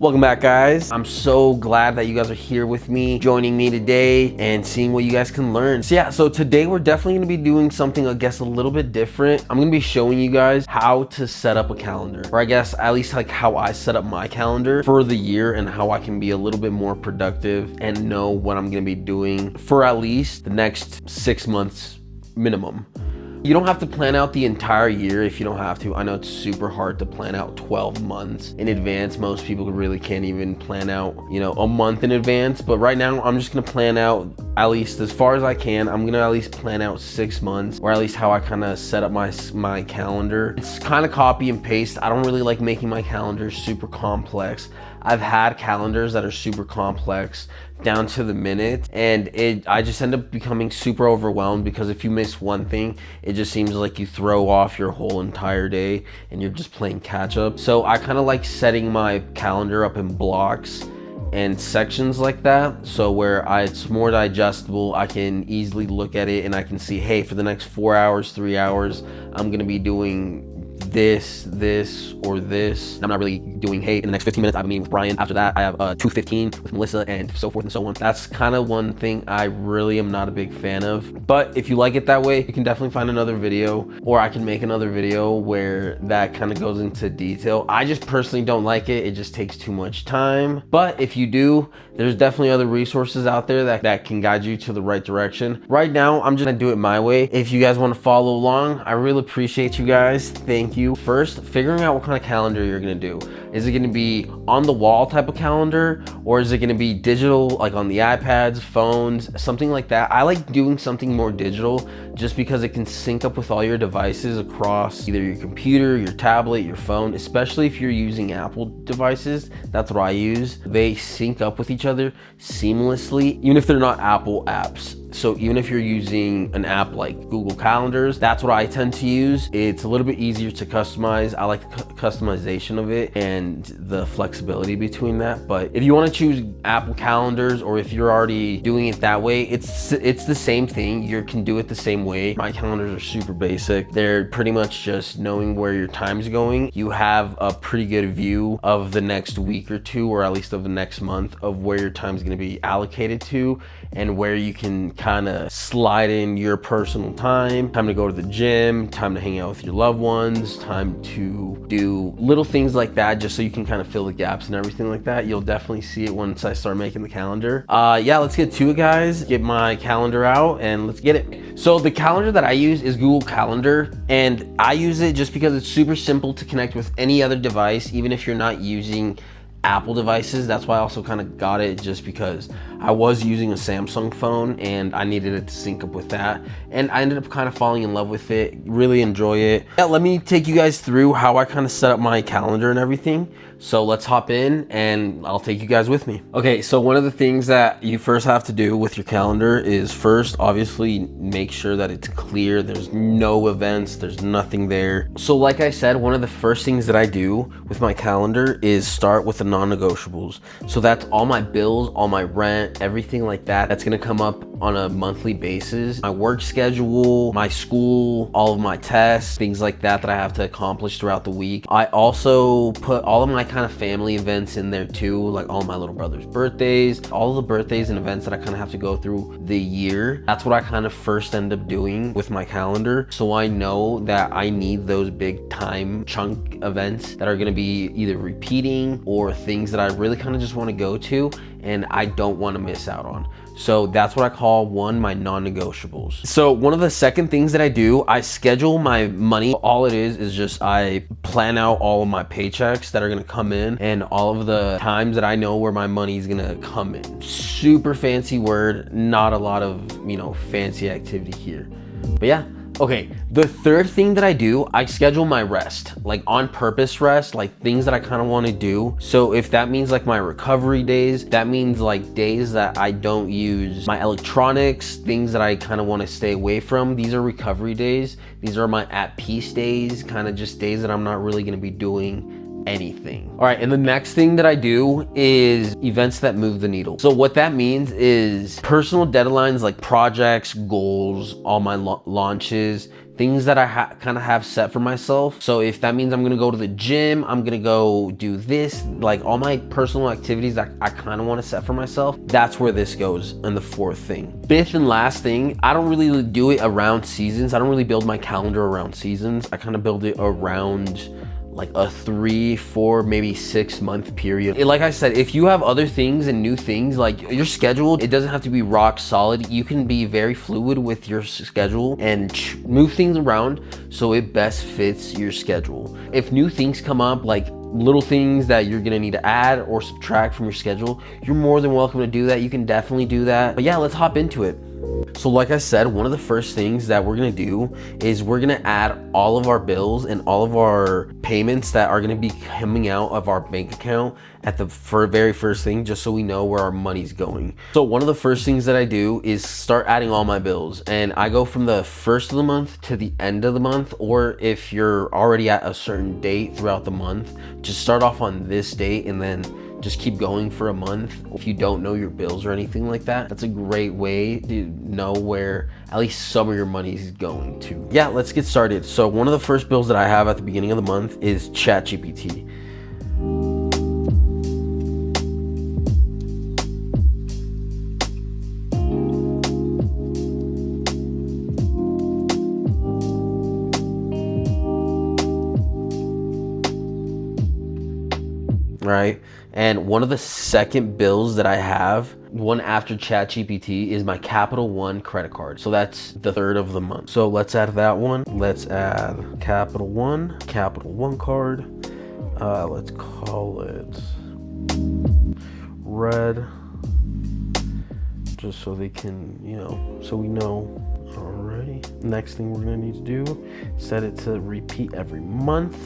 Welcome back, guys. I'm so glad that you guys are here with me, joining me today and seeing what you guys can learn. So today we're definitely gonna be doing something, I guess, a little bit different. I'm gonna be showing you guys how to set up a calendar, or I guess at least like how I set up my calendar for the year and how I can be a little bit more productive and know what I'm gonna be doing for at least the next 6 months minimum. You don't have to plan out the entire year if you don't have to. I know it's super hard to plan out 12 months in advance. Most people really can't even plan out, a month in advance. But right now, I'm just gonna plan out at least as far as I can. I'm gonna at least plan out 6 months, or at least how I kind of set up my calendar. It's kind of copy and paste. I don't really like making my calendar super complex. I've had calendars that are super complex down to the minute, and I just end up becoming super overwhelmed because if you miss one thing, it just seems like you throw off your whole entire day and you're just playing catch up. So I kind of like setting my calendar up in blocks and sections like that, so where it's more digestible. I can easily look at it and I can see, hey, for the next 4 hours, 3 hours, I'm gonna be doing this, or this. I'm not really doing, hey, in the next 15 minutes I have a meeting with Brian. After that I have 2:15 with Melissa, and so forth and so on. That's kind of one thing I really am not a big fan of. But if you like it that way, you can definitely find another video, or I can make another video where that kind of goes into detail. I just personally don't like it. It just takes too much time. But if you do, there's definitely other resources out there that can guide you to the right direction. Right now, I'm just gonna do it my way. If you guys want to follow along, I really appreciate you guys. Thank you. First, figuring out what kind of calendar you're gonna do. Is it gonna be on the wall type of calendar, or is it gonna be digital, like on the iPads, phones, something like that? I like doing something more digital just because it can sync up with all your devices across either your computer, your tablet, your phone, especially if you're using Apple devices. That's what I use. They sync up with each other seamlessly, even if they're not Apple apps. So even if you're using an app like Google Calendars, that's what I tend to use. It's a little bit easier to customize. I like the customization of it and the flexibility between that. But if you want to choose Apple Calendars, or if you're already doing it that way, it's the same thing. You can do it the same way. My calendars are super basic. They're pretty much just knowing where your time's going. You have a pretty good view of the next week or two, or at least of the next month, of where your time's going to be allocated to, and where you can kind of slide in your personal time to go to the gym, time to hang out with your loved ones, time to do little things like that, just so you can kind of fill the gaps and everything like that. You'll definitely see it once I start making the calendar. Yeah, let's get to it, guys. Get my calendar out and let's get it. So the calendar that I use is Google Calendar, and I use it just because it's super simple to connect with any other device, even if you're not using Apple devices. That's why I also kind of got it, just because I was using a Samsung phone and I needed it to sync up with that, and I ended up kind of falling in love with it. Really enjoy it. Yeah, let me take you guys through how I kind of set up my calendar and everything. So let's hop in and I'll take you guys with me. Okay, so one of the things that you first have to do with your calendar is first, obviously, make sure that it's clear. There's no events, there's nothing there. So like I said, one of the first things that I do with my calendar is start with the non-negotiables. So that's all my bills, all my rent, everything like that. That's gonna come up on a monthly basis. My work schedule, my school, all of my tests, things like that I have to accomplish throughout the week. I also put all of my kind of family events in there too, like all my little brother's birthdays, all of the birthdays and events that I kind of have to go through the year. That's what I kind of first end up doing with my calendar. So I know that I need those big time chunk events that are gonna be either repeating or things that I really kind of just want to go to and I don't want to miss out on. So that's what I call my non-negotiables. So one of the second things that I do, I schedule my money. All it is just I plan out all of my paychecks that are gonna come in and all of the times that I know where my money is gonna come in. Super fancy word, not a lot of, fancy activity here. But yeah. Okay, the third thing that I do, I schedule my rest, like on purpose rest, like things that I kind of want to do. So if that means like my recovery days, that means like days that I don't use my electronics, things that I kind of want to stay away from. These are recovery days. These are my at peace days, kind of just days that I'm not really going to be doing anything. All right, and the next thing that I do is events that move the needle. So what that means is personal deadlines like projects, goals, all my launches, things that I kind of have set for myself. So if that means I'm gonna go to the gym, I'm gonna go do this, like all my personal activities that I kind of want to set for myself, that's where this goes in the fourth thing. Fifth and last thing, I don't really do it around seasons. I don't really build my calendar around seasons. I kind of build it around like a 3, 4, maybe 6 month period. Like I said, if you have other things and new things, like your schedule, it doesn't have to be rock solid. You can be very fluid with your schedule and move things around so it best fits your schedule. If new things come up, like little things that you're gonna need to add or subtract from your schedule, you're more than welcome to do that. You can definitely do that. But yeah, let's hop into it. So like I said, one of the first things that we're gonna do is we're gonna add all of our bills and all of our payments that are gonna be coming out of our bank account at the very first thing, just so we know where our money's going. So one of the first things that I do is start adding all my bills, and I go from the first of the month to the end of the month, or if you're already at a certain date throughout the month, just start off on this date and then just keep going for a month. If you don't know your bills or anything like that, that's a great way to know where at least some of your money is going to. Yeah, let's get started. So one of the first bills that I have at the beginning of the month is ChatGPT. Right? And one of the second bills that I have, one after ChatGPT, is my Capital One credit card. So that's the third of the month. So let's add that one. Let's add Capital One card. Let's call it Red, just so they can, so we know. Alrighty. Next thing we're gonna need to do, set it to repeat every month.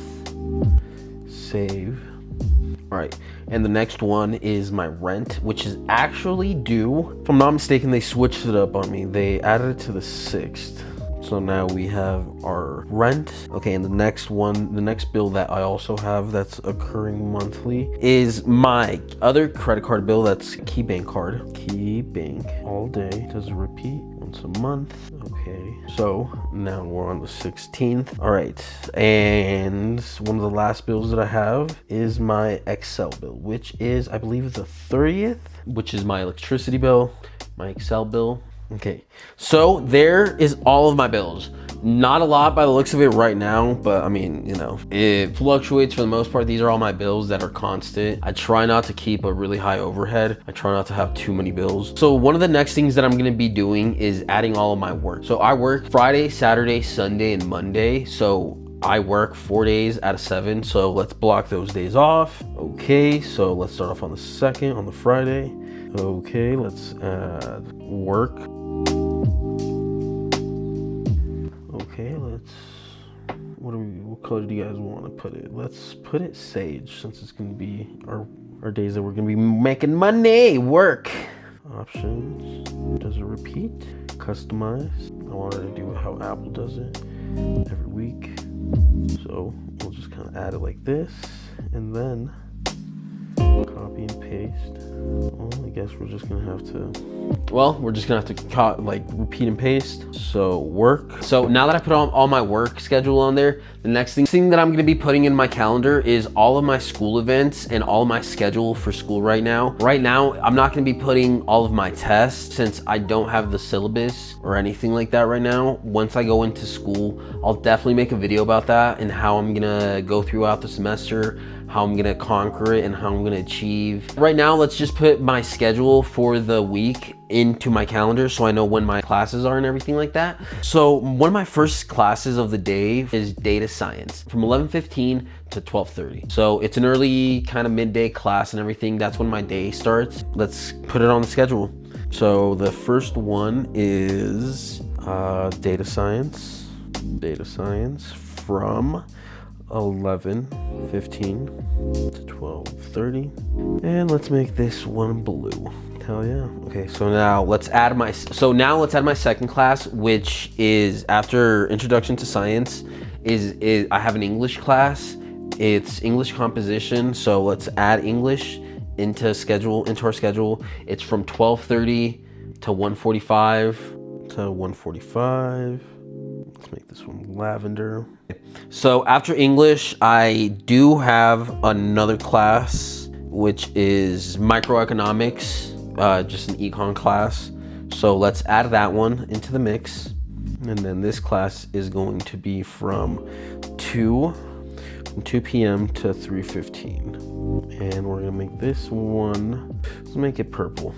Save. All right, and the next one is my rent, which is actually due. If I'm not mistaken, they switched it up on me. They added it to the 6th. So now we have our rent. Okay, and the next bill that I also have that's occurring monthly is my other credit card bill. That's KeyBank card. KeyBank all day. Does it repeat once a month? Okay, so now we're on the 16th. All right, and one of the last bills that I have is my Excel bill, which is, I believe, the 30th, which is my electricity bill, my Excel bill. Okay, so there is all of my bills. Not a lot by the looks of it right now, but I mean, it fluctuates for the most part. These are all my bills that are constant. I try not to keep a really high overhead. I try not to have too many bills. So one of the next things that I'm gonna be doing is adding all of my work. So I work Friday, Saturday, Sunday, and Monday. So I work 4 days out of 7. So let's block those days off. Okay, so let's start off on the 2nd, on the Friday. Okay, let's add work. Okay, what color do you guys want to put it? Let's put it sage, since it's going to be our days that we're going to be making money. Work. Options. Does it repeat? Customize. I wanted to do how Apple does it every week. So we'll just kind of add it like this, and then copy and paste. Well, I guess we're just gonna have to repeat and paste. So work. So now that I put all my work schedule on there, the next thing that I'm gonna be putting in my calendar is all of my school events and all of my schedule for school right now. Right now, I'm not gonna be putting all of my tests since I don't have the syllabus or anything like that right now. Once I go into school, I'll definitely make a video about that and how I'm gonna go throughout the semester, how I'm gonna conquer it, and how I'm gonna achieve. Right now, let's just put my schedule for the week into my calendar so I know when my classes are and everything like that. So one of my first classes of the day is data science from 11:15 to 12:30. So it's an early kind of midday class and everything. That's when my day starts. Let's put it on the schedule. So the first one is data science from 11:15 to 12:30, and let's make this one blue. Hell yeah. Okay, so now let's add my second class, which is after Introduction to Science. Is I have an English class It's English composition. So let's add English into our schedule. It's from 12:30 to 1:45 to 1:45. Let's make this one lavender. So after English, I do have another class, which is microeconomics, just an econ class. So let's add that one into the mix. And then this class is going to be from 2 p.m. to 3:15. And we're gonna make this one, let's make it purple.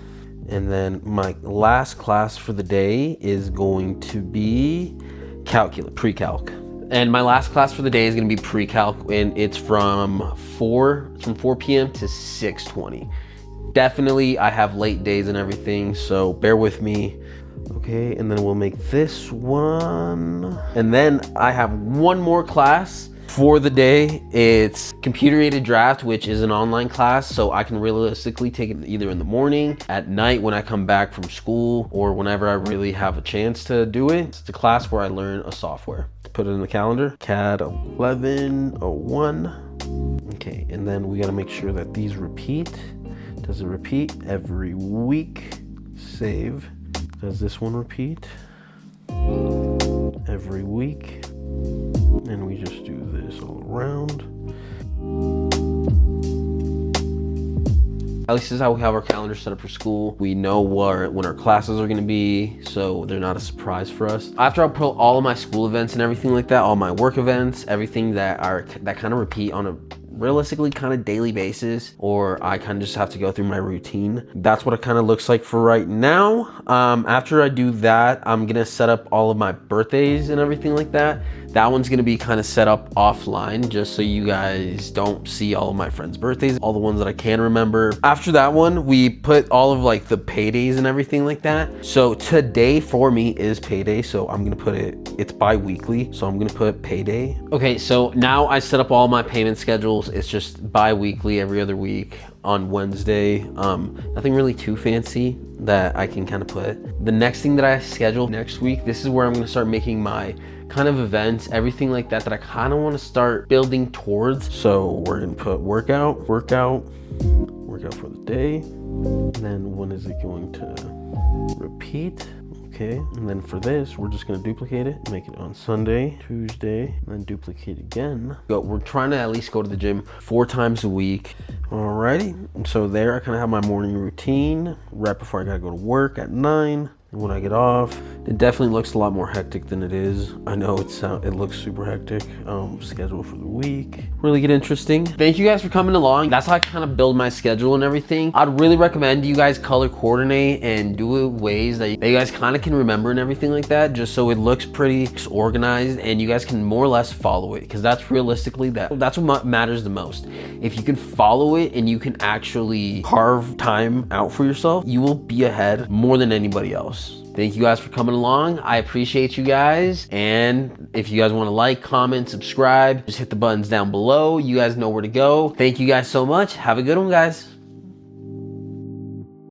And then my last class for the day is going to be pre-calc. And my last class for the day is gonna be pre-calc, and it's from 4 p.m. to 6:20. Definitely, I have late days and everything, so bear with me. Okay, and then we'll make this one. And then I have one more class for the day. It's computer aided draft, which is an online class, so I can realistically take it either in the morning, at night when I come back from school, or whenever I really have a chance to do it. It's a class where I learn a software. Put it in the calendar, CAD 1101. Okay, and then we gotta make sure that these repeat. Does it repeat every week? Save. Does this one repeat every week? And we just do this all around. At least this is how we have our calendar set up for school. We know when our classes are gonna be, so they're not a surprise for us. After I put all of my school events and everything like that, all my work events, everything that kind of repeat on a realistically kind of daily basis, or I kind of just have to go through my routine. That's what it kind of looks like for right now. After I do that, I'm gonna set up all of my birthdays and everything like that. That one's gonna be kind of set up offline, just so you guys don't see all of my friends' birthdays, all the ones that I can remember. After that one, we put all of like the paydays and everything like that. So today for me is payday, so I'm gonna put it's bi-weekly, so I'm gonna put payday. Okay, so now I set up all my payment schedules. It's just bi-weekly, every other week on Wednesday. Nothing really too fancy that I can kind of put. The next thing that I schedule next week, this is where I'm gonna start making my kind of events, everything like that I kind of want to start building towards. So we're gonna put workout for the day. And then when is it going to repeat? Okay, and then for this, we're just gonna duplicate it, make it on Sunday, Tuesday, and then duplicate again. We're trying to at least go to the gym 4 times a week. Alrighty, and so there I kind of have my morning routine right before I gotta go to work at 9. And when I get off, it definitely looks a lot more hectic than it is. I know it looks super hectic. Schedule for the week, really get interesting. Thank you guys for coming along. That's how I kind of build my schedule and everything. I'd really recommend you guys color coordinate and do it ways that you guys kind of can remember and everything like that, just so it looks pretty organized and you guys can more or less follow it, because that's realistically that's what matters the most. If you can follow it and you can actually carve time out for yourself, you will be ahead more than anybody else. Thank you guys for coming along. I appreciate you guys. And if you guys want to like, comment, subscribe, just hit the buttons down below. You guys know where to go. Thank you guys so much. Have a good one, guys.